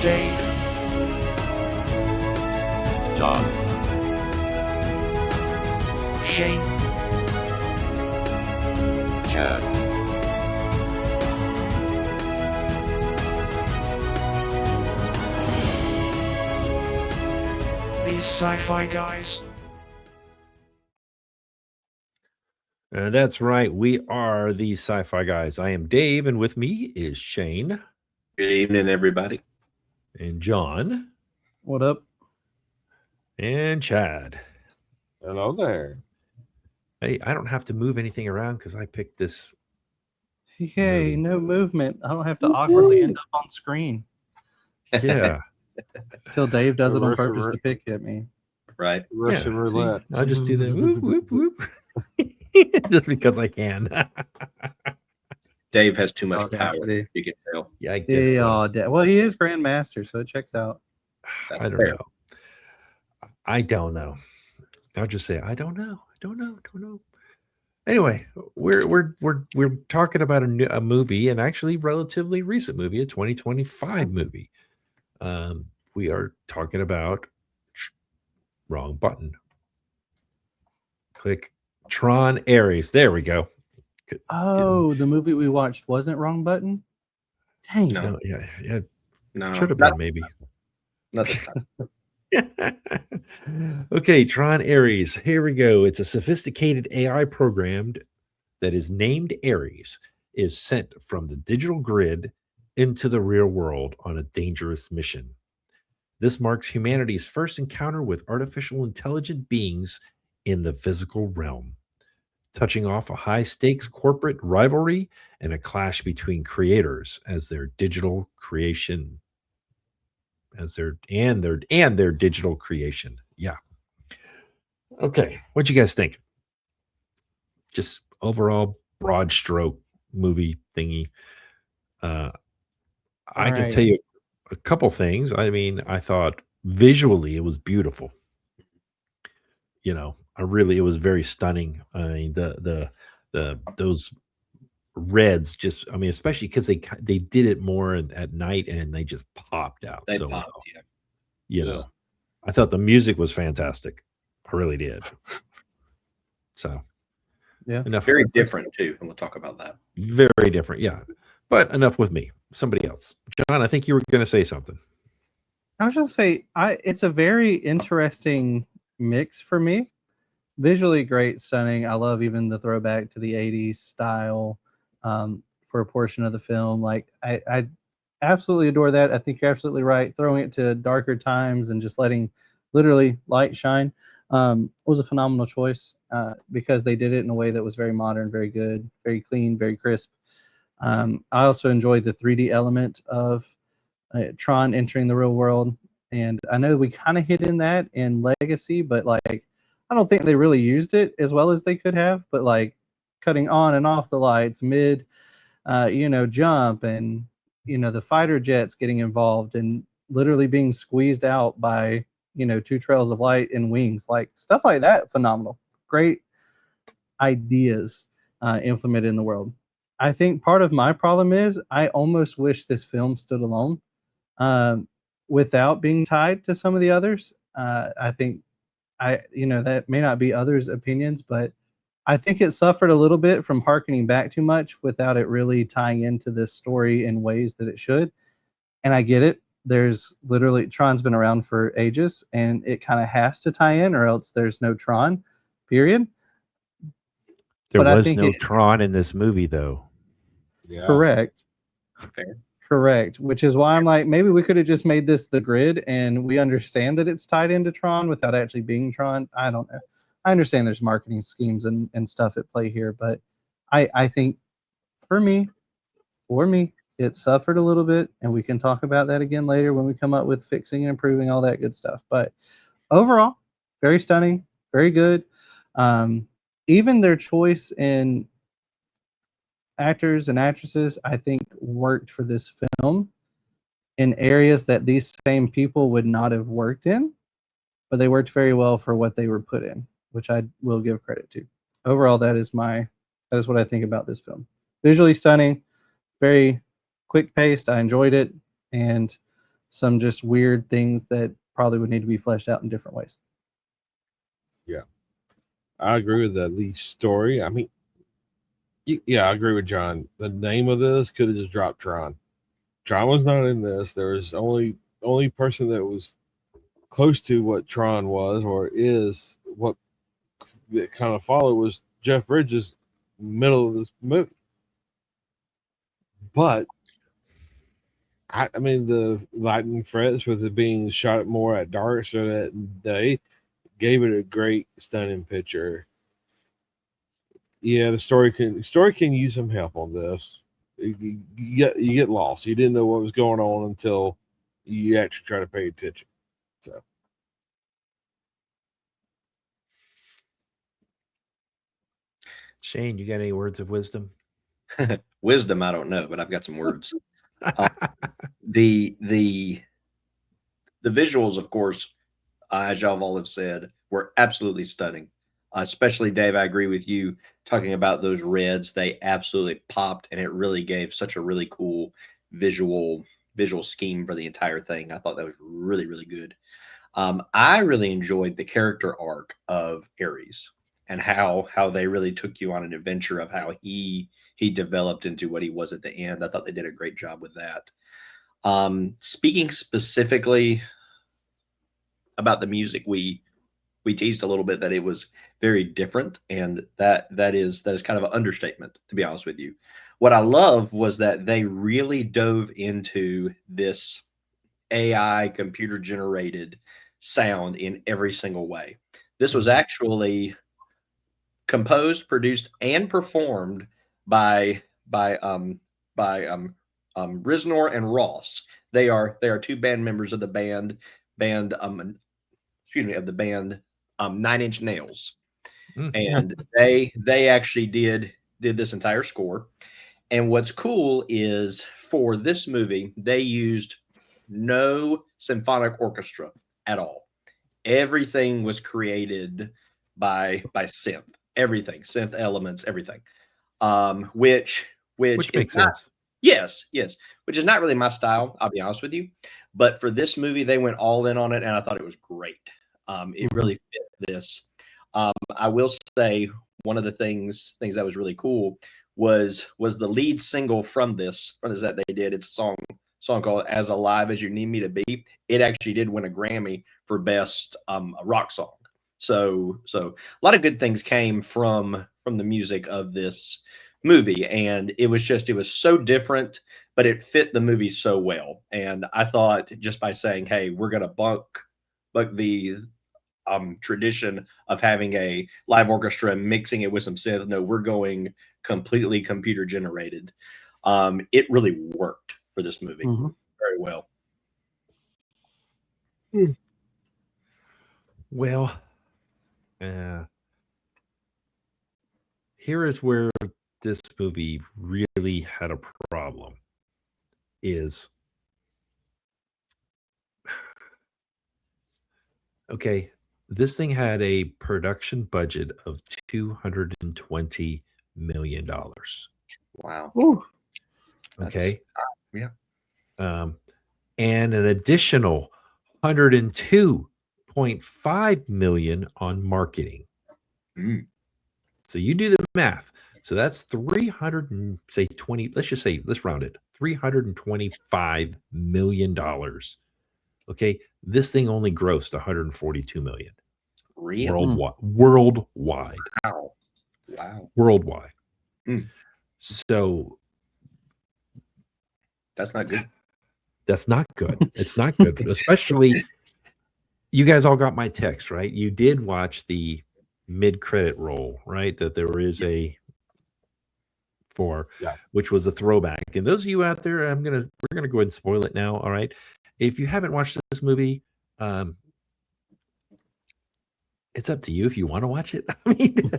Dave, John, Shane, Chad, these Sci-Fi Guys. That's right. We are the Sci-Fi Guys. I am Dave, and with me is Shane. Good evening, everybody. And John. What up? And Chad. Hello there. Hey, I don't have to move anything around because I picked this. Yay, no movement. I don't have to awkwardly end up on screen. Yeah. Till Dave does it on Reverse, purpose to reverse. pick at me. Right. Russian Yeah, see, roulette. I'll just do that. Whoop, whoop, whoop. Just because I can. Dave has too much power. Audacity. You can tell. Yeah, I guess so. Well, he is Grandmaster, so it checks out. I don't fair. know. I don't know. I'll just say I don't know. I don't know. Anyway, we're talking about a movie, an actually relatively recent movie, a 2025 movie. We are talking about wrong button. Click Tron Ares. There we go. Oh, the movie we watched wasn't Wrong Button? Dang. No. No, yeah, No, should have not, been maybe. not this time. Okay, Tron Ares. Here we go. It's a sophisticated AI program that is named Ares, is sent from the digital grid into the real world on a dangerous mission. This marks humanity's first encounter with artificial intelligent beings in the physical realm, touching off a high-stakes corporate rivalry and a clash between creators as their digital creation. Their digital creation. Yeah. Okay. What you guys think? Just overall broad stroke movie thingy. I can right. tell you a couple things. I mean, I thought visually it was beautiful. You know, it was very stunning. I mean, those reds just, I mean, especially because they did it more at night and they just popped out They so popped, well. yeah. You know, I thought the music was fantastic. I really did. So, Yeah. enough. Very different, too, and we'll talk about that. Very different. Yeah. But enough with me. Somebody else. John, I think you were going to say something. I was just say it's a very interesting mix for me. Visually great, stunning. I love even the throwback to the 80s style for a portion of the film. Like I absolutely adore that. I think you're absolutely right. Throwing it to darker times and just letting literally light shine was a phenomenal choice because they did it in a way that was very modern, very good, very clean, very crisp. I also enjoyed the 3D element of Tron entering the real world. And I know we kind of hit in that in Legacy, but like, I don't think they really used it as well as they could have, but like cutting on and off the lights mid, jump and, the fighter jets getting involved and literally being squeezed out by, two trails of light and wings, like stuff like that. Phenomenal. Great ideas implemented in the world. I think part of my problem is I almost wish this film stood alone without being tied to some of the others. I think that may not be others' opinions, but I think it suffered a little bit from harkening back too much without it really tying into this story in ways that it should. And I get it. There's literally Tron's been around for ages and it kind of has to tie in or else there's no Tron, period. There But was no Tron in this movie, though. Yeah. Correct. Fair. Correct. Which is why I'm like, maybe we could have just made this the grid and we understand that it's tied into Tron without actually being Tron. I don't know. I understand there's marketing schemes and stuff at play here, but I think for me, it suffered a little bit, and we can talk about that again later when we come up with fixing and improving all that good stuff. But overall, very stunning, very good. Even their choice in actors and actresses, I think, worked for this film in areas that these same people would not have worked in, but they worked very well for what they were put in, which I will give credit to. Overall, that is what I think about this film. Visually stunning, very quick paced. I enjoyed it, and some just weird things that probably would need to be fleshed out in different ways. I agree with that lead story. I mean, yeah, I agree with John. The name of this could have just dropped Tron. Tron was not in this. There was only person that was close to what Tron was or is what that kind of followed was Jeff Bridges middle of this movie. But I mean the lightning frets with it being shot more at dark so that day gave it a great stunning picture. Yeah, the story can use some help on this. You get lost. You didn't know what was going on until you actually try to pay attention. So Shane, you got any words of wisdom? Wisdom, I don't know, but I've got some words. The visuals, of course, as y'all all have said, were absolutely stunning. Especially Dave, I agree with you talking about those reds. They absolutely popped, and it really gave such a really cool visual scheme for the entire thing. I thought that was really, really good. I really enjoyed the character arc of Ares and how they really took you on an adventure of how he developed into what he was at the end. I thought they did a great job with that. Speaking specifically about the music, we teased a little bit that it was very different, and that is kind of an understatement, to be honest with you. What I love was that they really dove into this AI computer generated sound in every single way. This was actually composed, produced, and performed by Risnor and Ross. They are two band members of the band Nine Inch Nails, and they actually did this entire score. And what's cool is for this movie they used no symphonic orchestra at all. Everything was created by synth. Everything, synth elements, everything. Which makes sense. Yes, which is not really my style, I'll be honest with you. But for this movie, they went all in on it, and I thought it was great. It really fit this. I will say one of the things that was really cool was the lead single from this that they did. It's a song called "As Alive as You Need Me to Be." It actually did win a Grammy for best rock song. So a lot of good things came from the music of this movie, and it was so different, but it fit the movie so well. And I thought just by saying, hey, we're gonna buck the tradition of having a live orchestra and mixing it with some synth, no, we're going completely computer generated. It really worked for this movie very well. Well, here is where this movie really had a problem. Is okay. This thing had a production budget of $220 million. Wow. Ooh. Okay. Yeah. And an additional $102.5 million on marketing. So you do the math. So that's 320. Let's round it. $325 million. Okay. This thing only grossed $142 million. Really? Worldwide. Wow. Worldwide. So that's not good. That's not good. It's not good. Especially, you guys all got my text, right? You did watch the mid-credit roll, right? That there is which was a throwback. And those of you out there, we're gonna go ahead and spoil it now. All right. If you haven't watched this movie, it's up to you if you want to watch it. I mean,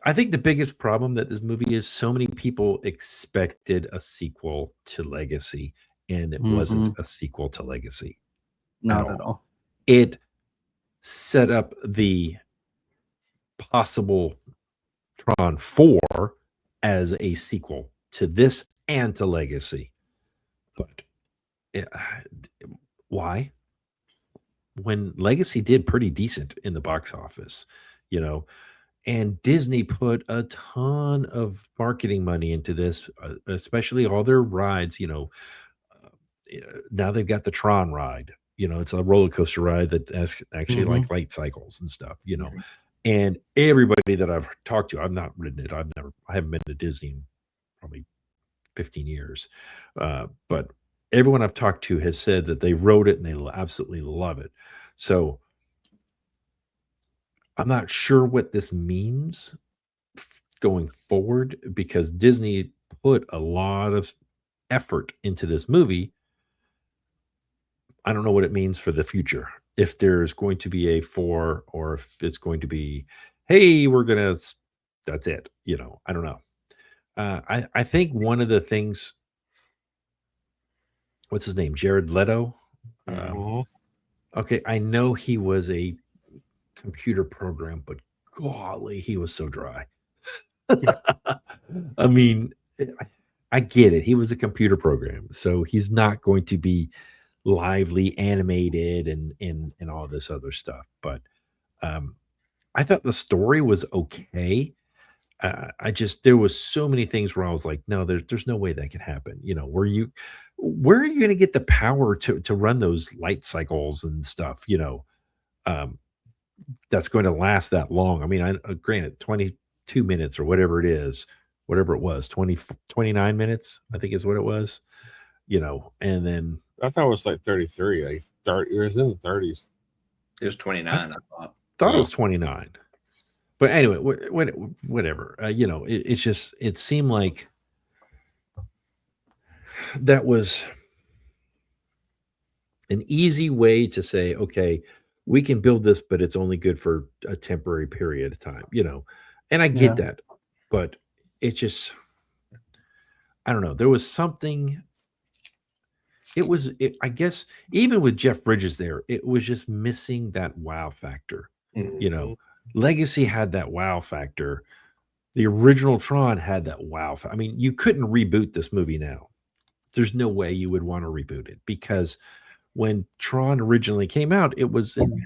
I think the biggest problem that this movie is so many people expected a sequel to Legacy, and it wasn't a sequel to Legacy. Not at all. It set up the possible Tron 4 as a sequel to this and to Legacy, but Why? When Legacy did pretty decent in the box office, you know, and Disney put a ton of marketing money into this, especially all their rides, now they've got the Tron ride. It's a roller coaster ride that has actually like light cycles and stuff, and everybody that I've talked to, I've not ridden it. I haven't been to Disney in probably 15 years. But everyone I've talked to has said that they rode it and they absolutely love it. So I'm not sure what this means going forward, because Disney put a lot of effort into this movie. I don't know what it means for the future. If there's going to be a 4, or if it's going to be, hey, that's it. I don't know. I think one of the things, what's his name? Jared Leto. Okay, I know he was a computer program, but golly, he was so dry. I mean, I get it. He was a computer program, so he's not going to be lively, animated, and all this other stuff. But I thought the story was okay. There was so many things where I was like, no, there's no way that can happen. Where are you going to get the power to run those light cycles and stuff? That's going to last that long. I mean, granted, 22 minutes or whatever it was, 29 minutes, I think is what it was. And then I thought it was like 33. It was in the 30s. It was 29. I thought it was 29. But anyway, whatever. It seemed like that was an easy way to say, okay, we can build this, but it's only good for a temporary period of time, and I get that, but it just, I don't know. There was something, I guess, even with Jeff Bridges there, it was just missing that wow factor. Legacy had that wow factor. The original Tron had that wow. I mean, you couldn't reboot this movie now. There's no way you would want to reboot it, because when Tron originally came out, it was in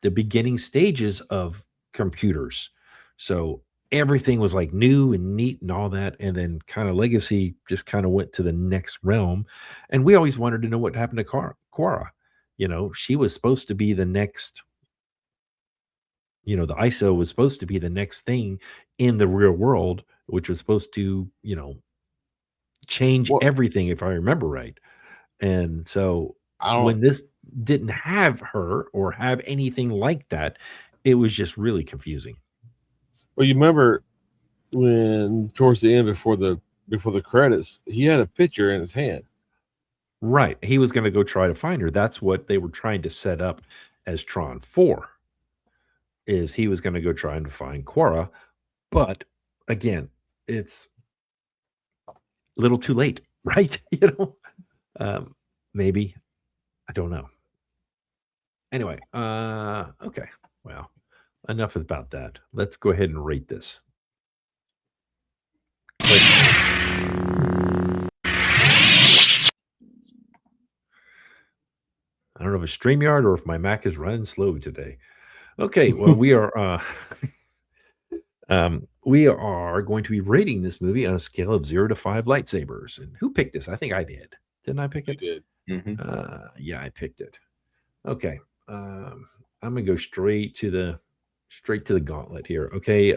the beginning stages of computers. So everything was like new and neat and all that. And then kind of Legacy just kind of went to the next realm. And we always wanted to know what happened to Quora. She was supposed to be the next, the ISO was supposed to be the next thing in the real world, which was supposed to, change everything, if I remember right. And so when this didn't have her or have anything like that, it was just really confusing. Well, you remember when towards the end, before the credits, he had a picture in his hand. Right. He was going to go try to find her. That's what they were trying to set up as Tron 4, is he was going to go try and find Quora. But again, it's a little too late, right? Maybe. I don't know. Anyway, okay. Well, enough about that. Let's go ahead and rate this. I don't know if it's StreamYard or if my Mac is running slow today. Okay, well, we are going to be rating this movie on a scale of 0 to 5 lightsabers. And who picked this? I think I did. Didn't I pick it? You did. Yeah, I picked it. Okay. I'm gonna go straight to the gauntlet here. Okay.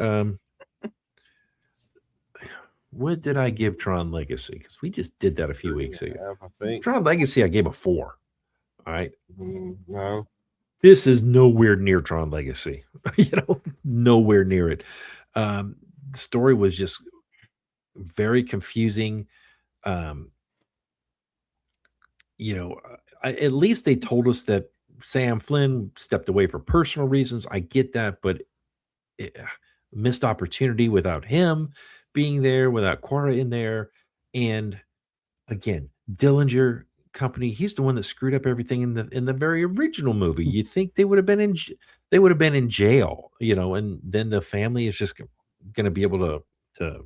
What did I give Tron Legacy? Because we just did that a few weeks ago. I think Tron Legacy, I gave a 4. All right. No. This is nowhere near Tron Legacy. Nowhere near it. The story was just very confusing. At least they told us that Sam Flynn stepped away for personal reasons. I get that, but missed opportunity without him being there, without Quora in there. And again, Dillinger Company, he's the one that screwed up everything in the very original movie. You think they would have been in jail, and then the family is just going to be able to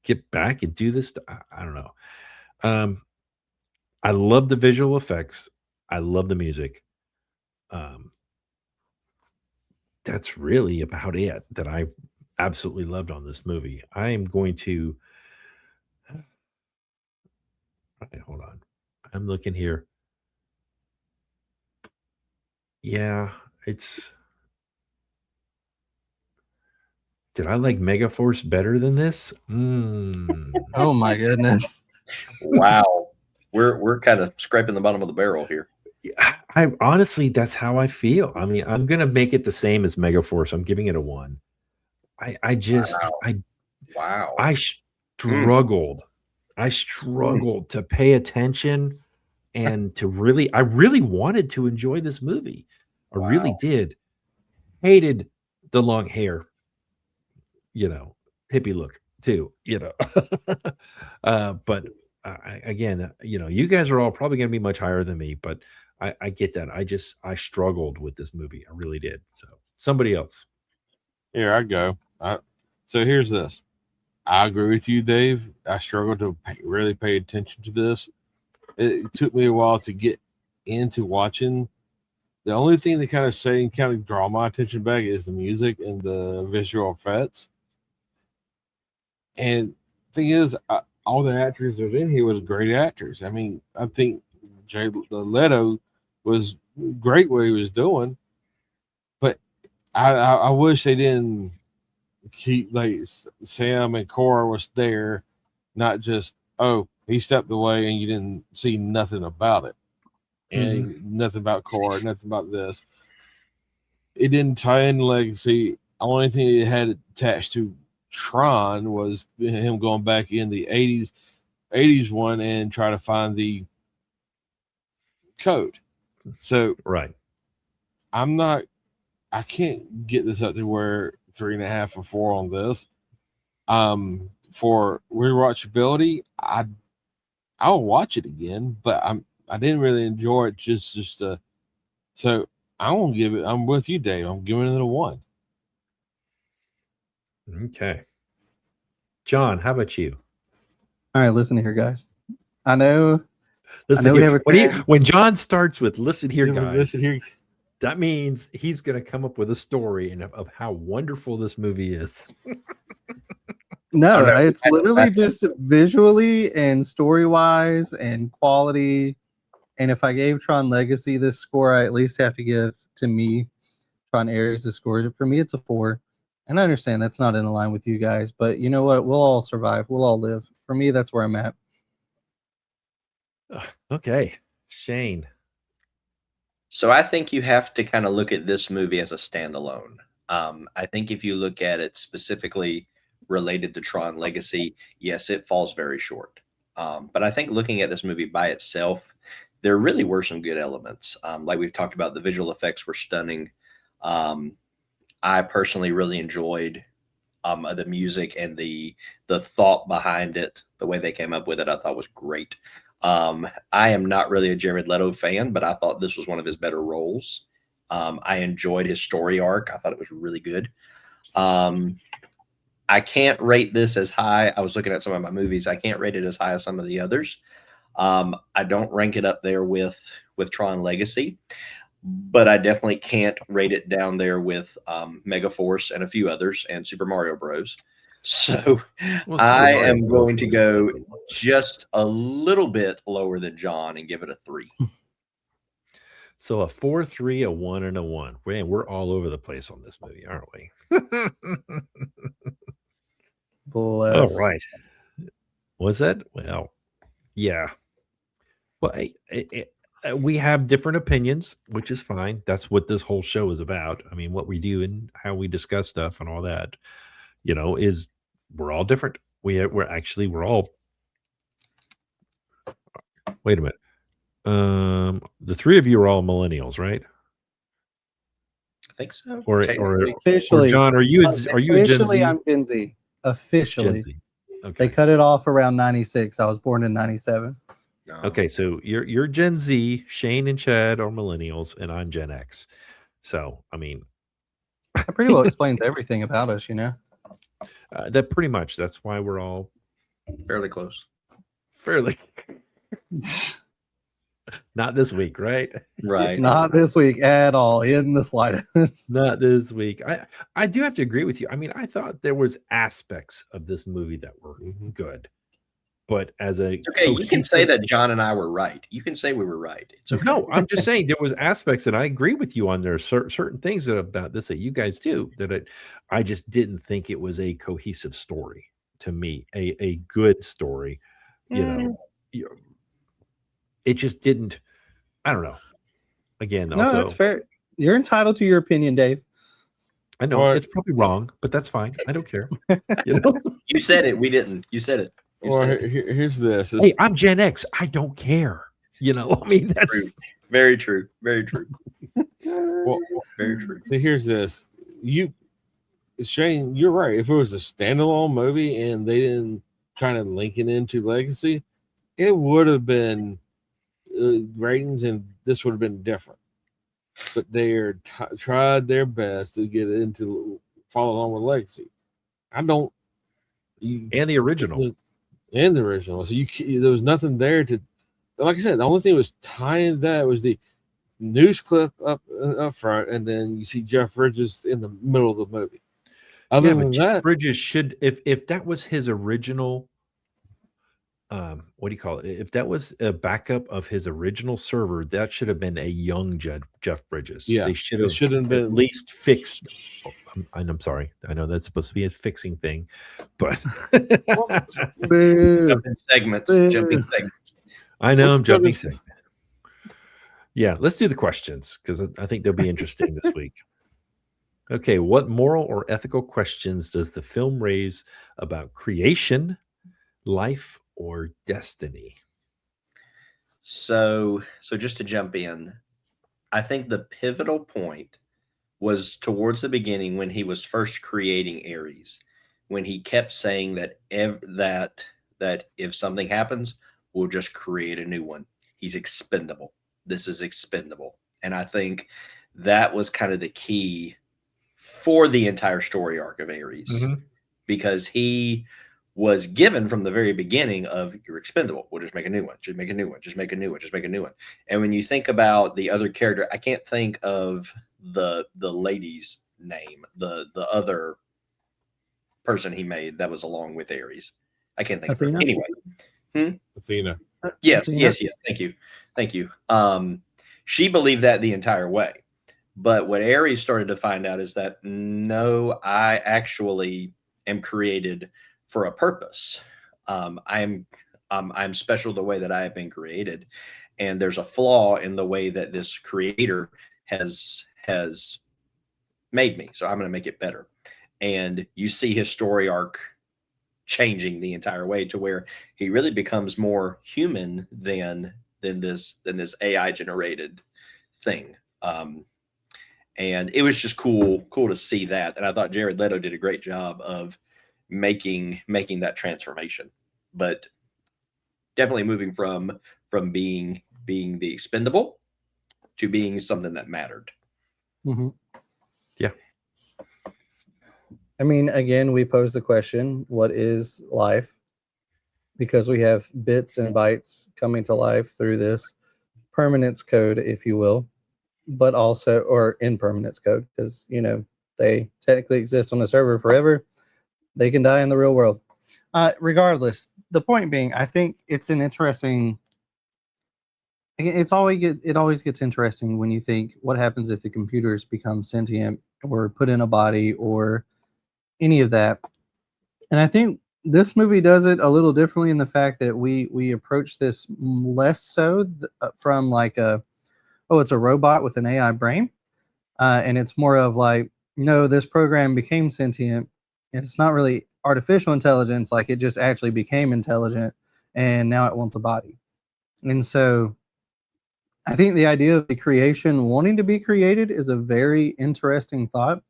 get back and do this. I don't know. I love the visual effects. I love the music. That's really about it that I absolutely loved on this movie. I am going to. Okay, hold on. I'm looking here. Yeah, it's. Did I like Megaforce better than this? Oh my goodness. Wow. We're kind of scraping the bottom of the barrel here. I honestly, that's how I feel. I mean, I'm gonna make it the same as Megaforce. I'm giving it a 1. I just Wow. I struggled. I struggled to pay attention and I really wanted to enjoy this movie. I really did. Hated the long hair, hippie look too, but again, you guys are all probably going to be much higher than me, but I get that. I struggled with this movie. I really did. So somebody else. Here I go. So here's this. I agree with you, Dave. I struggled to really pay attention to this. It took me a while to get into watching. The only thing that kind of draw my attention back is the music and the visual effects. And thing is, all the actors that are in here was great actors. I mean, I think Jay Leto was great what he was doing, but I wish they didn't keep like Sam and Cora was there, not just he stepped away and you didn't see nothing about it, and nothing about Cora, nothing about this. It didn't tie in legacy. The only thing it had attached to Tron was him going back in the 80s one and try to find the code. So right, I can't get this up to where 3.5 or 4 on this. For rewatchability, I'll watch it again, but I didn't really enjoy it. So I'm with you, Dave. I'm giving it a 1. Okay, John, how about you? All right, listen here, guys. I know. Listen we here. have a When John starts with "Listen here, guys," Listen here. that means he's going to come up with a story of how wonderful this movie is. No, it's literally just visually and story-wise and quality. And if I gave Tron Legacy this score, I at least have to give to me Tron Ares the score. For me, it's a 4. And I understand that's not in line with you guys, but you know what? We'll all survive. We'll all live. For me, that's where I'm at. Okay, Shane. So I think you have to kind of look at this movie as a standalone. I think if you look at it specifically related to Tron Legacy, yes, it falls very short. But I think looking at this movie by itself, there really were some good elements. Like we've talked about, the visual effects were stunning. I personally really enjoyed the music and the thought behind it. The way they came up with it, I thought was great. I am not really a Jared Leto fan, but I thought this was one of his better roles. I enjoyed his story arc. I thought it was really good. I can't rate this as high. I was looking at some of my movies. I can't rate it as high as some of the others. I don't rank it up there with Tron Legacy, but I definitely can't rate it down there with Megaforce and a few others and Super Mario Bros. So I am going to go just a little bit lower than John and give it a 3. So a 4, 3, a 1, and a 1. Man, we're all over the place on this movie, aren't we? Bless. All right. Was that? Well, yeah. Well, we have different opinions, which is fine. That's what this whole show is about. I mean, what we do and how we discuss stuff and all that, is we're all different. We're all. Wait a minute. The 3 of you are all millennials, right? I think so. Or Officially, John, are you a Gen Z? I'm Gen Z. Officially. Gen Z. Okay. They cut it off around 96. I was born in 97. Okay, so you're Gen Z. Shane and Chad are millennials, and I'm Gen X. So, I mean, that pretty well explains everything about us, that pretty much. That's why we're all fairly close. Fairly. Not this week, right? Right. Not this week at all, in the slightest. Not this week. I do have to agree with you. I mean, I thought there was aspects of this movie that were good, but as a Okay, you can say cohesive- that John and I were right. You can say we were right. It's okay. No, I'm just saying there was aspects that I agree with you on. There are certain things that about this that you guys do that I just didn't think it was a cohesive story to me, a good story. It just didn't. I don't know. Again, No, also, that's fair. You're entitled to your opinion, Dave. I know Or- it's probably wrong, but that's fine. I don't care. You know? You said it. We didn't. You said it. You Or said it. here's this. Hey, I'm Gen X. I don't care. You know, I mean, that's Very true. Very true. Well, Very true. so here's this. Shane, you're right. If it was a standalone movie and they didn't try to link it into Legacy, it would have been ratings, and this would have been different. But they are tried their best to get it into follow along with Legacy. I don't. and the original. And the original. So there was nothing there to. Like I said, the only thing that was tying that was the news clip up front, and then you see Jeff Bridges in the middle of the movie. Other than Jeff that, Bridges should, if that was his original, what do you call it? If that was a backup of his original server, that should have been a young Jeff Bridges. Yeah, they should it have shouldn't at been- least fixed. I'm sorry. I know that's supposed to be a fixing thing, but Boo. Jumping segments. Boo. Jumping segments. I know I'm Let's go jumping. to- Segment. Yeah, let's do the questions because I think they'll be interesting this week. Okay, what moral or ethical questions does the film raise about creation, life, or destiny? So just to jump in, I think the pivotal point was towards the beginning when he was first creating Ares, when he kept saying that that if something happens, we'll just create a new one. He's expendable. This is expendable. And I think that was kind of the key for the entire story arc of Ares, because he was given from the very beginning of you're expendable. We'll just make a new one. Just make a new one. Just make a new one. Just make a new one. And when you think about the other character, I can't think of the lady's name, the other person he made that was along with Ares. I can't think of her. Athena? Anyway. Athena. Yes, Athena? yes. Thank you. She believed that the entire way. But what Ares started to find out is that no, I actually am created for a purpose. I'm special the way that I have been created, and there's a flaw in the way that this creator has made me. So I'm going to make it better. And you see his story arc changing the entire way to where he really becomes more human than this AI generated thing. And it was just cool to see that. And I thought Jared Leto did a great job of making that transformation. But definitely moving from being the expendable to being something that mattered. Mhm. Yeah. I mean, again, we pose the question, what is life? Because we have bits and bytes coming to life through this permanence code, if you will, but also, or impermanence code, because, you know, they technically exist on the server forever. They can die in the real world. Regardless, the point being, I think it's an interesting, it always gets interesting when you think what happens if the computers become sentient or put in a body or any of that. And I think this movie does it a little differently in the fact that we approach this less so from like it's a robot with an AI brain, and it's more of like, no, this program became sentient, and it's not really artificial intelligence, like it just actually became intelligent, and now it wants a body. And so I think the idea of the creation wanting to be created is a very interesting thought.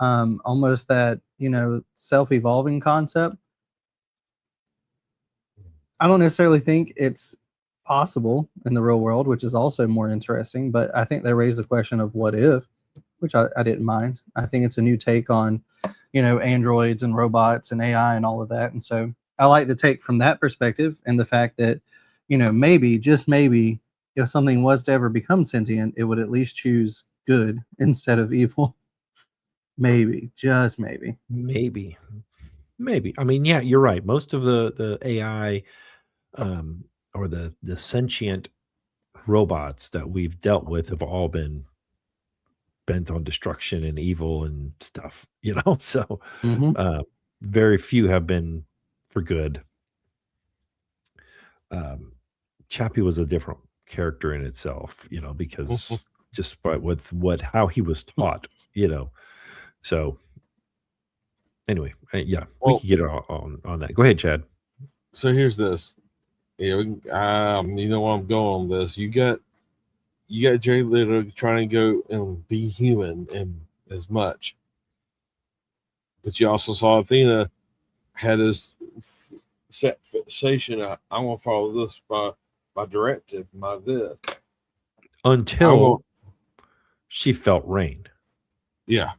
Almost that, self-evolving concept. I don't necessarily think it's possible in the real world, which is also more interesting, but I think they raise the question of what if, which I didn't mind. I think it's a new take on, androids and robots and AI and all of that. And so I like the take from that perspective, and the fact that, maybe, just maybe, if something was to ever become sentient, it would at least choose good instead of evil. Maybe, just maybe. Maybe. I mean, yeah, you're right. Most of the AI or the sentient robots that we've dealt with have all been bent on destruction and evil and stuff, you know. So Mhm. very few have been for good. Chappie was a different character in itself, you know, because just by with how he was taught, you know. So anyway, yeah, we Well, could get on that. Go ahead, Chad. so here's this. Yeah, you know where I'm going on this. You got Jay Little trying to go and be human and as much, but you also saw Athena had this set fixation. I'm gonna follow this by directive, by this. Until she felt rain. Yeah.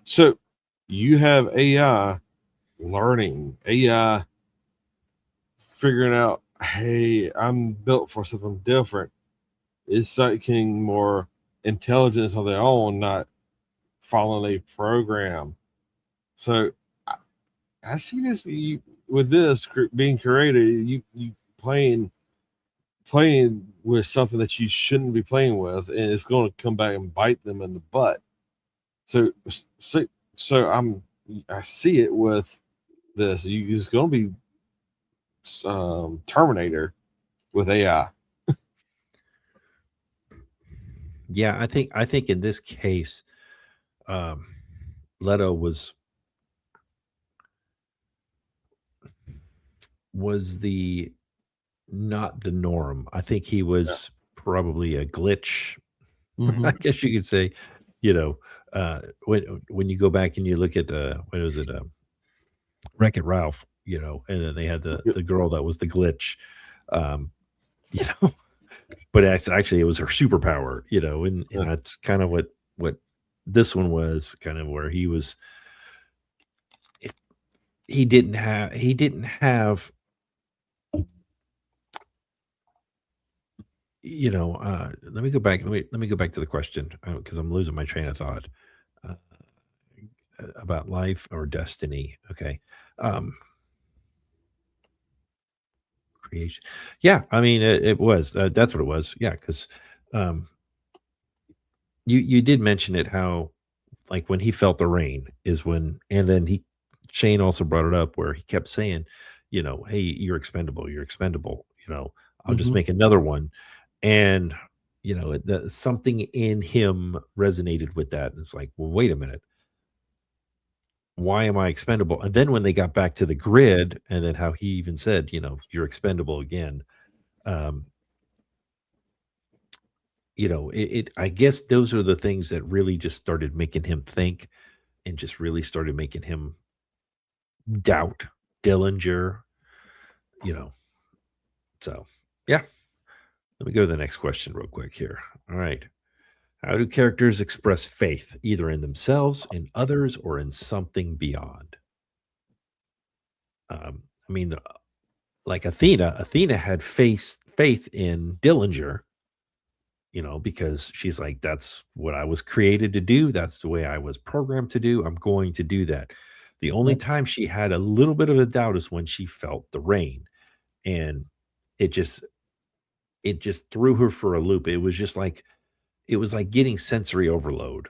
So you have AI learning, AI figuring out, hey, I'm built for something different. It's seeking more intelligence of their own, not following a program. So I see this with this being created, you playing with something that you shouldn't be playing with, and it's going to come back and bite them in the butt. So I see it with this. It's going to be Terminator with AI. Yeah, I think in this case, Leto was the not the norm. I think he was probably a glitch. I Mhm. guess you could say, you know, when you go back and you look at what was it, Wreck-It Ralph, you know, and then they had the girl that was the glitch, you know, but actually it was her superpower, you know, and that's kind of what this one was, kind of where he was. He didn't have you know, let me go back. Let me go back to the question because I'm losing my train of thought uh, about life or destiny. Okay, creation. Yeah, I mean it was that's what it was. Yeah, because um, you did mention it how like when he felt the rain is when, and then Shane also brought it up where he kept saying, you know, hey, you're expendable, you know, I'll just Mhm. make another one. And, you know, something in him resonated with that. And it's like, well, wait a minute. Why am I expendable? And then when they got back to the grid, and then how he even said, you know, you're expendable again. Um, you know, I guess those are the things that really just started making him think and just really started making him doubt Dillinger, you know. So, yeah. Let me go to the next question real quick here. All right. How do characters express faith, either in themselves, in others, or in something beyond? I mean, like Athena had faith in Dillinger, you know, because she's like, that's what I was created to do. That's the way I was programmed to do. I'm going to do that. The only time she had a little bit of a doubt is when she felt the rain, and it just threw her for a loop. It was like getting sensory overload.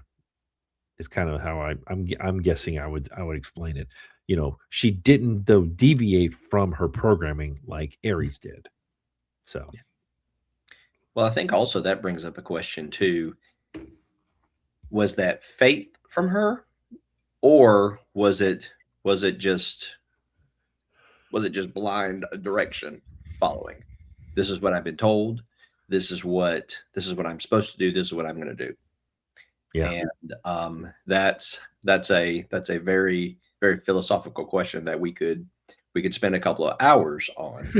Is kind of how I'm guessing I would explain it. You know, she didn't though deviate from her programming like Ares did. So Well, I think also that brings up a question too. Was that faith from her, or was it just blind direction following? This is what I've been told. This is what I'm supposed to do. This is what I'm going to do. yeah, And that's a very very philosophical question that we could spend a couple of hours on.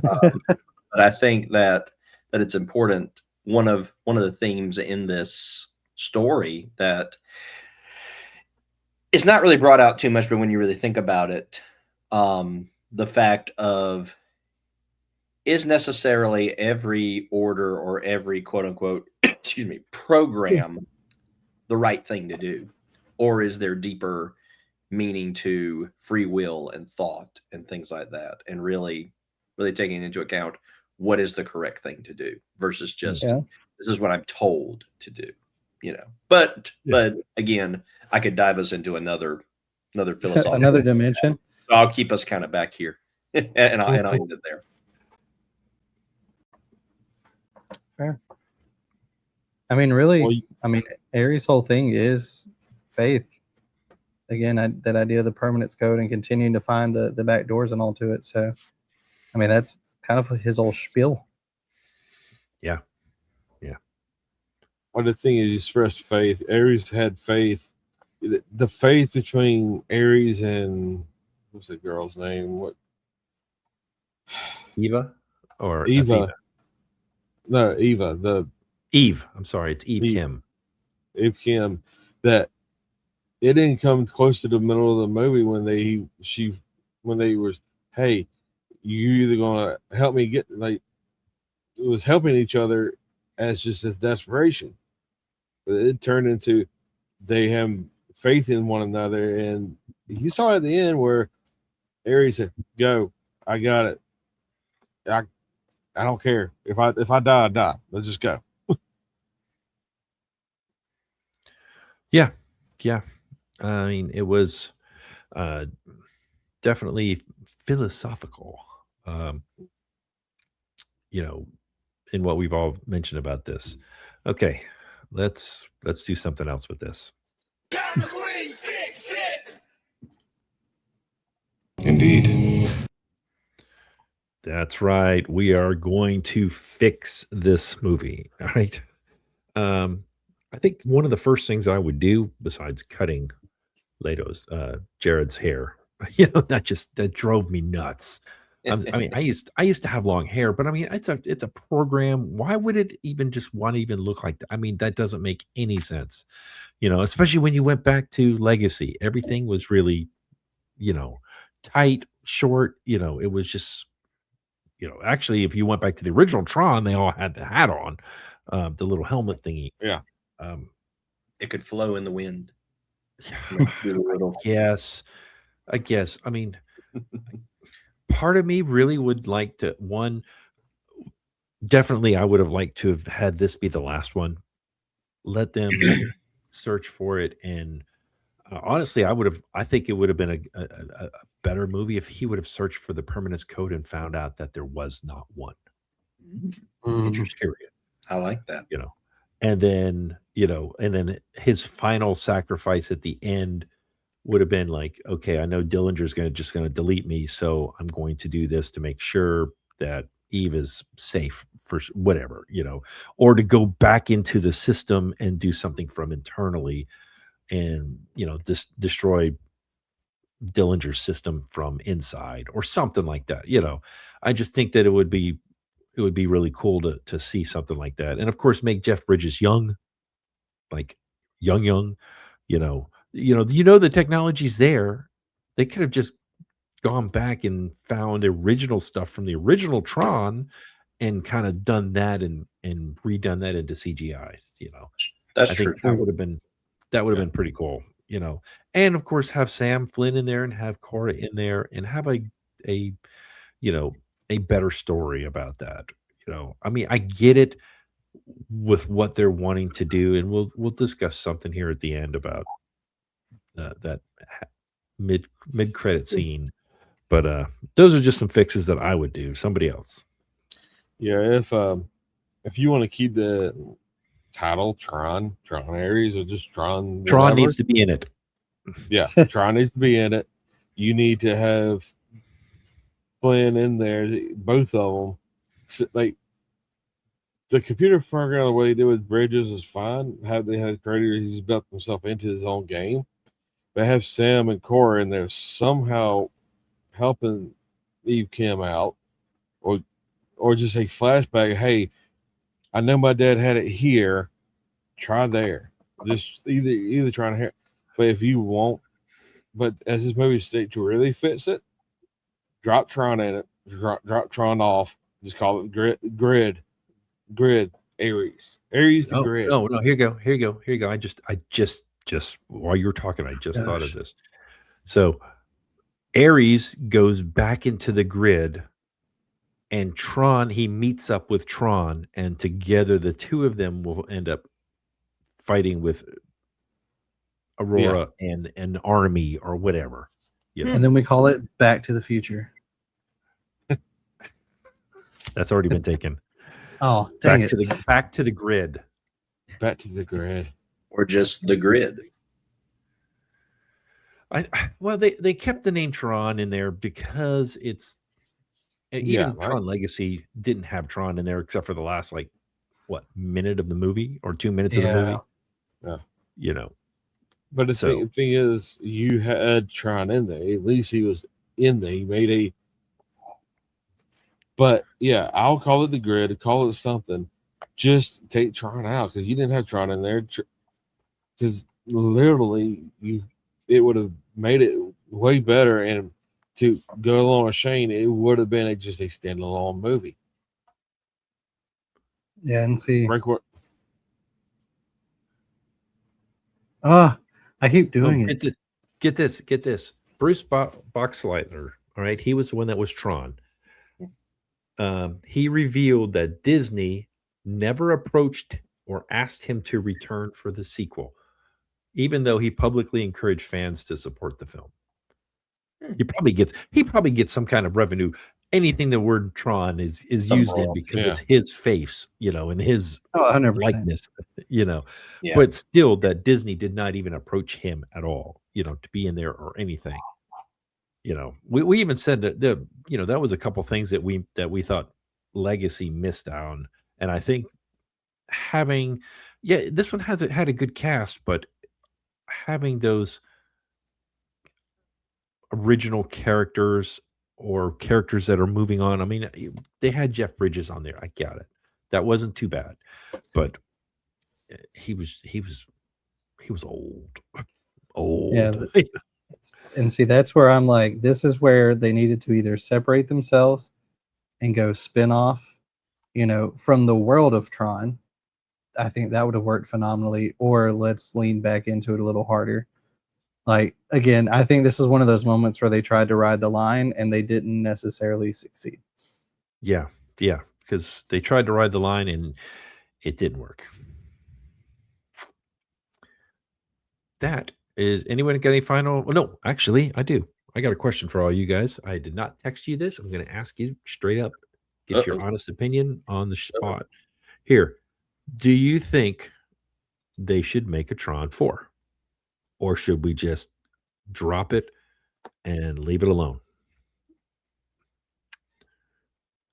But I think that it's important. One of the themes in this story that is not really brought out too much, but when you really think about it, the fact of is necessarily every order or every quote unquote, excuse me, program the right thing to do? Or is there deeper meaning to free will and thought and things like that? And really taking into account what is the correct thing to do versus just Yeah. this is what I'm told to do, you know. But again, I could dive us into another philosophical Another dimension. So I'll keep us kind of back here, and I'll end it there. Fair. I mean, really, Well, I mean, Ares' whole thing is faith. Again, that idea of the permanence code and continuing to find the back doors and all to it. So, I mean, that's kind of his whole spiel. Yeah. Well, the thing is, he expressed faith. Ares had faith. The faith between Ares and what's the girl's name? What? Eva or Eva. Aviva? No, Eva. The Eve. I'm sorry, it's Eve Eve. Kim. Eve Kim. That it didn't come close to the middle of the movie when they were, hey, you either gonna help me get, like, it was helping each other as just as desperation. But it turned into they have faith in one another, and you saw at the end where Ares said, "Go, I got it. I don't care if I die, I die. Let's just go." Yeah. I mean, it was definitely philosophical, in what we've all mentioned about this. Okay, let's do something else with this. Indeed. That's right. We are going to fix this movie. All right. I think one of the first things I would do, besides cutting Jared's hair, that drove me nuts. I mean, I used to have long hair, but I mean, it's a program. Why would it even just want to even look like that? I mean, that doesn't make any sense, especially when you went back to Legacy. Everything was really, tight, short. It was just, actually, if you went back to the original Tron, they all had the hat on, the little helmet thingy. Yeah. It could flow in the wind. I guess. I mean, part of me really would like to definitely I would have liked to have had this be the last one. Let them search for it. And honestly, I think it would have been a better movie if he would have searched for the permanence code and found out that there was not one. Interesting. Period. I like that. And then, his final sacrifice at the end would have been like, okay, I know Dillinger's going to delete me, so I'm going to do this to make sure that Eve is safe for whatever, or to go back into the system and do something from internally and, destroy Dillinger's system from inside or something like that. I just think that it would be really cool to see something like that. And of course, make Jeff Bridges young, like young, the technology's there. They could have just gone back and found original stuff from the original Tron and kind of done that and redone that into CGI. That's I true. think that would have been pretty cool. And of course have Sam Flynn in there and have Cora in there and have a better story about that. I mean, I get it with what they're wanting to do, and we'll discuss something here at the end about that mid credit scene. But those are just some fixes that I would do. Somebody else. Yeah, if you want to keep the title Tron Ares, or just Tron. Tron whatever, needs to be in it. Yeah, Tron needs to be in it. You need to have Flynn in there, both of them. Like the computer program, the way they did with Bridges is fine. How they had created, he's built himself into his own game. But have Sam and Cora in there somehow helping Eve Kim out, or just a flashback. Hey, I know my dad had it here. Try there. Just either trying to hear. But if you won't, but as this movie states to really fix it, drop Tron in it, drop Tron off, Just call it grid, Ares, the grid. No, here you go. I just while you were talking, I just thought of this. So Ares goes back into the grid, and Tron, he meets up with Tron, and together the two of them will end up fighting with Aurora and an army or whatever. You know, And then we call it Back to the Future. that's already been taken. Oh, dang it. Back to the grid. Back to the grid. Or just the grid. Well, they kept the name Tron in there because it's even Tron Legacy didn't have Tron in there except for the last minute of the movie or 2 minutes of the movie. Yeah. You know. But the thing is, you had Tron in there. At least he was in there. He made But yeah, I'll call it the grid. Call it something. Just take Tron out because you didn't have Tron in there. Because literally, it would have made it way better. And to go along with Shane, it would have been just a standalone movie. Yeah, and see. Breakwork. I keep doing it. Get this. Bruce Boxleitner, all right, he was the one that was Tron. He revealed that Disney never approached or asked him to return for the sequel, even though he publicly encouraged fans to support the film. He probably gets some kind of revenue. Anything the word Tron is used in because it's his face, and his 100%. likeness, Yeah. But still, that Disney did not even approach him at all, to be in there or anything. We even said that that was a couple things that we thought Legacy missed out on, and I think this one had a good cast, but having those original characters or characters that are moving on. I mean, they had Jeff Bridges on there. I got it. That wasn't too bad, but he was old. Yeah. And see, that's where I'm like, this is where they needed to either separate themselves and go spin off, from the world of Tron. I think that would have worked phenomenally. Or let's lean back into it a little harder. Like, again, I think this is one of those moments where they tried to ride the line and they didn't necessarily succeed. Yeah, because they tried to ride the line and it didn't work. That is, anyone got any final? Well, no, actually, I do. I got a question for all you guys. I did not text you this. I'm going to ask you straight up. Get your honest opinion on the spot. Here, do you think they should make a Tron 4? Or should we just drop it and leave it alone?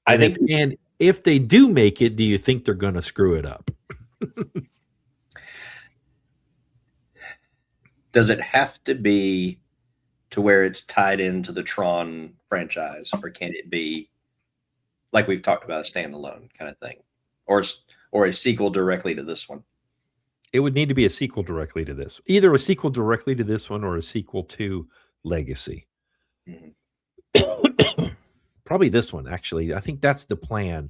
And if they do make it, do you think they're going to screw it up? Does it have to be to where it's tied into the Tron franchise, or can it be like we've talked about, a standalone kind of thing, or a sequel directly to this one? It would need to be a sequel directly to this. Either a sequel directly to this one or a sequel to Legacy. Mm-hmm. Probably this one, actually. I think that's the plan.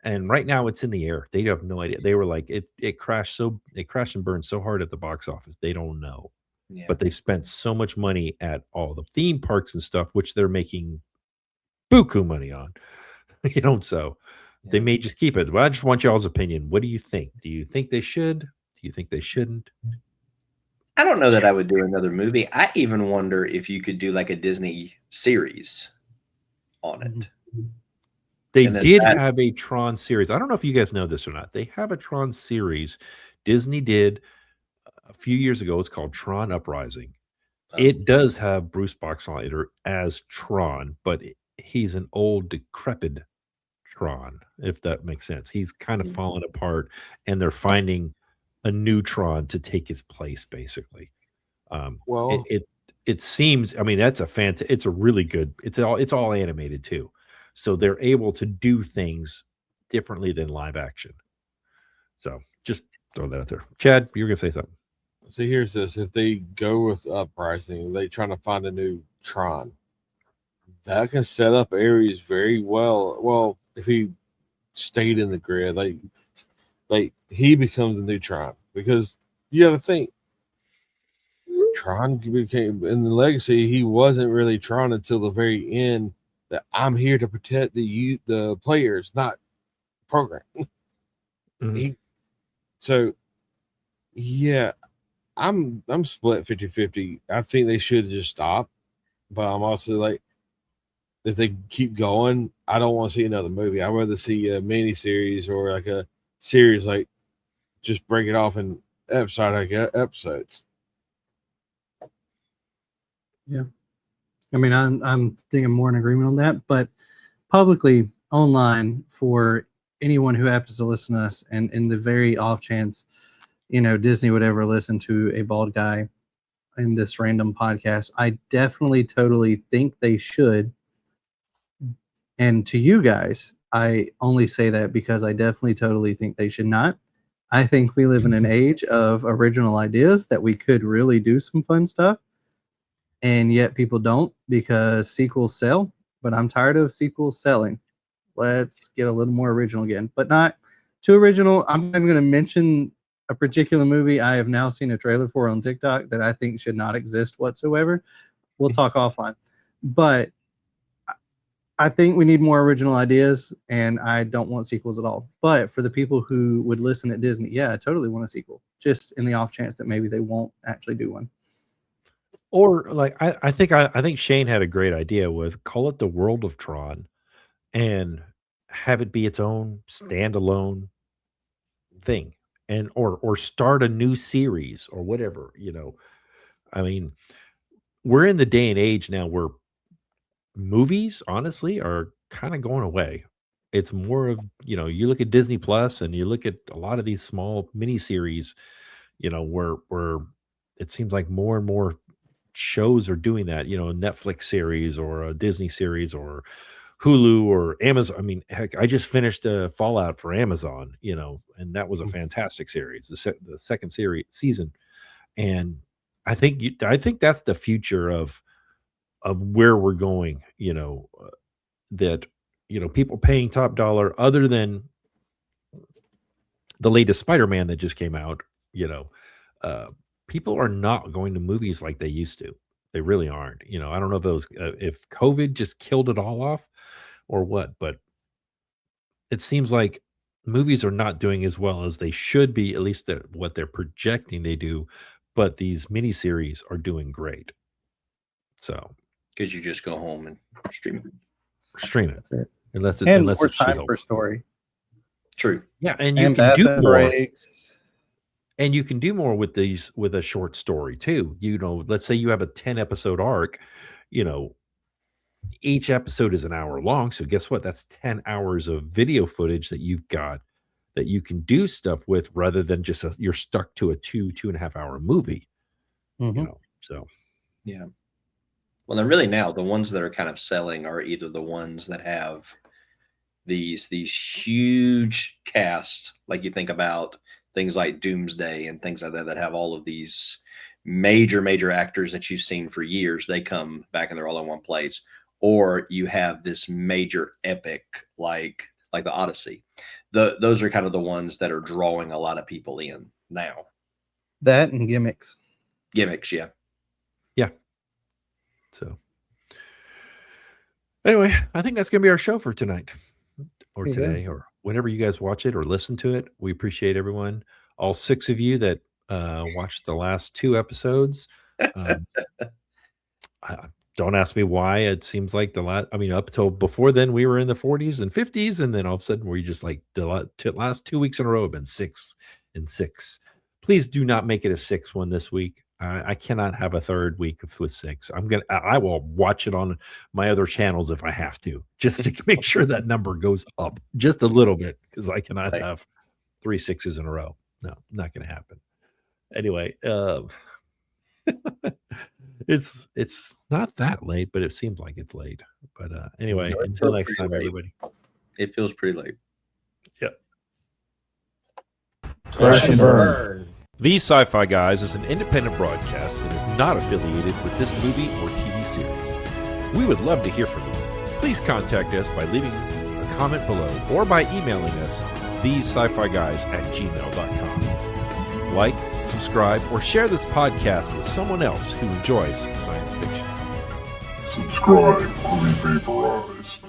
And right now it's in the air. They have no idea. They were like, it crashed and burned so hard at the box office. They don't know. Yeah. But they spent so much money at all the theme parks and stuff, which they're making buku money on. So they may just keep it. Well, I just want y'all's opinion. What do you think? Do you think they should? Do you think they shouldn't? I don't know that I would do another movie. I even wonder if you could do like a Disney series on it. They did have a Tron series. I don't know if you guys know this or not. They have a Tron series. Disney did a few years ago. It's called Tron Uprising. It does have Bruce Boxleitner as Tron, but he's an old, decrepit Tron, if that makes sense. He's kind of fallen apart, and they're finding a new Tron to take his place, basically. It seems, I mean, that's it's a really good, it's all animated too. So they're able to do things differently than live action. So just throw that out there. Chad, you were going to say something. So here's this. If they go with Uprising, they trying to find a new Tron. That can set up Ares very well. Well, if he stayed in the grid. Like he becomes the new Tron, because you got to think Tron became in the legacy. He wasn't really Tron until the very end. That I'm here to protect the players, not program. Mhm. So yeah, I'm split 50-50. I think they should just stop, but I'm also like, if they keep going, I don't want to see another movie. I'd rather see a mini series or like a series, like just break it off in episodic episodes. I mean, I'm thinking more in agreement on that, but publicly online for anyone who happens to listen to us, and in the very off chance, Disney would ever listen to a bald guy in this random podcast, I definitely totally think they should. And to you guys, I only say that because I definitely totally think they should not. I think we live in an age of original ideas that we could really do some fun stuff. And yet people don't, because sequels sell. But I'm tired of sequels selling. Let's get a little more original again, but not too original. I'm not even going to mention a particular movie I have now seen a trailer for on TikTok that I think should not exist whatsoever. We'll talk offline. But I think we need more original ideas, and I don't want sequels at all. But for the people who would listen at Disney, yeah, I totally want a sequel, just in the off chance that maybe they won't actually do one. Or like I think Shane had a great idea with call it the World of Tron and have it be its own standalone thing, and or start a new series or whatever. I mean, we're in the day and age now where movies honestly are kind of going away. It's more of, you look at Disney Plus and you look at a lot of these small mini series, where it seems like more and more shows are doing that, a Netflix series or a Disney series or Hulu or Amazon. I mean, heck, I just finished Fallout for Amazon, and that was a fantastic series, the second season. And I think that's the future of where we're going, that, people paying top dollar, other than the latest Spider-Man that just came out, people are not going to movies like they used to. They really aren't. I don't know if COVID just killed it all off or what, but it seems like movies are not doing as well as they should be, at least what they're projecting they do. But these miniseries are doing great. So Because you just go home and stream it. stream it. That's it. Unless And more it's time She-Hulk. for story. True. Yeah, and you And can do bathroom more. breaks. And you can do more with a short story too. Let's say you have a 10 episode arc, each episode is an hour long. So guess what? That's 10 hours of video footage that you've got that you can do stuff with, rather than just you're stuck to a 2.5 hour movie. Mhm. So Yeah. Well, then really now the ones that are kind of selling are either the ones that have these huge casts, like you think about things like Doomsday and things like that have all of these major actors that you've seen for years. They come back and they're all in one place. Or you have this major epic like the Odyssey. Those are kind of the ones that are drawing a lot of people in now. That and gimmicks. Gimmicks, yeah. So anyway, I think that's going to be our show for tonight or There you go. today or whenever you guys watch it or listen to it. We appreciate everyone, all 6 of you that watched the last 2 episodes. Don't ask me why. It seems like up till before then we were in the 40s and 50s, and then all of a sudden we just like the last 2 weeks in a row have been 6 and 6. Please do not make it a 6th one this week. I cannot have a third week with 6. I will watch it on my other channels if I have to, just to make sure that number goes up just a little bit, because I cannot have 3 6s in a row. No, not going to happen. Anyway, it's not that late, but it seems like it's late. But anyway, No, it until feels next pretty time, late. everybody. It feels pretty late. Yep. Crash and burn. The Sci-Fi Guys is an independent broadcast that is not affiliated with this movie or TV series. We would love to hear from you. Please contact us by leaving a comment below or by emailing us, TheseSciFiGuys@gmail.com. Like, subscribe, or share this podcast with someone else who enjoys science fiction. Subscribe or be vaporized.